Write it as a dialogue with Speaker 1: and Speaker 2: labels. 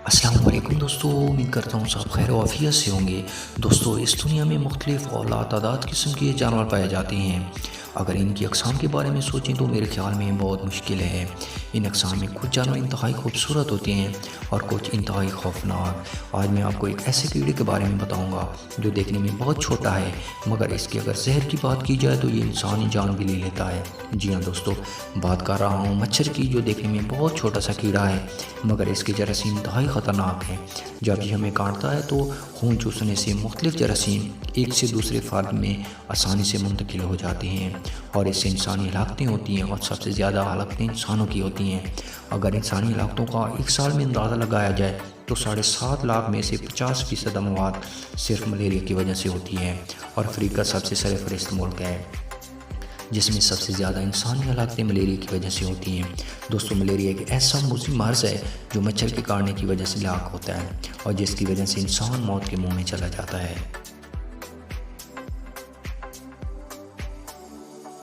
Speaker 1: السلام علیکم دوستو، امید کرتا ہوں سب خیر و عافیت سے ہوں گے۔ دوستو، اس دنیا میں مختلف اور لاتعداد قسم کے جانور پائے جاتے ہیں۔ اگر ان کی اقسام کے بارے میں سوچیں تو میرے خیال میں بہت مشکل ہے۔ ان اقسام میں کچھ جانور انتہائی خوبصورت ہوتے ہیں اور کچھ انتہائی خوفناک۔ آج میں آپ کو ایک ایسے کیڑے کے بارے میں بتاؤں گا جو دیکھنے میں بہت چھوٹا ہے، مگر اس کے اگر زہر کی بات کی جائے تو یہ انسانی جان بھی لے لیتا ہے۔ جی ہاں دوستو، بات کر رہا ہوں مچھر کی، جو دیکھنے میں بہت چھوٹا سا کیڑا ہے مگر اس کے جراثیم انتہائی خطرناک ہیں۔ جب یہ ہمیں کاٹتا ہے تو خون چوسنے سے مختلف جراثیم ایک سے دوسرے فرد میں آسانی سے منتقل ہو جاتے ہیں اور اس سے انسانی ہلاکتیں ہوتی ہیں، اور سب سے زیادہ ہلاکتیں انسانوں کی ہوتی ہیں۔ اگر انسانی ہلاکتوں کا ایک سال میں اندازہ لگایا جائے تو 7.5 لاکھ میں سے 50% اموات صرف ملیریا کی وجہ سے ہوتی ہیں، اور افریقہ سب سے سرفہرست ملک ہے جس میں سب سے زیادہ انسانی ہلاکتیں ملیریا کی وجہ سے ہوتی ہیں۔ دوستو، ملیریا ایک ایسا موذی مرض ہے جو مچھر کے کاٹنے کی وجہ سے لاحق ہوتا ہے اور جس کی وجہ سے انسان موت کے منہ میں چلا جاتا ہے۔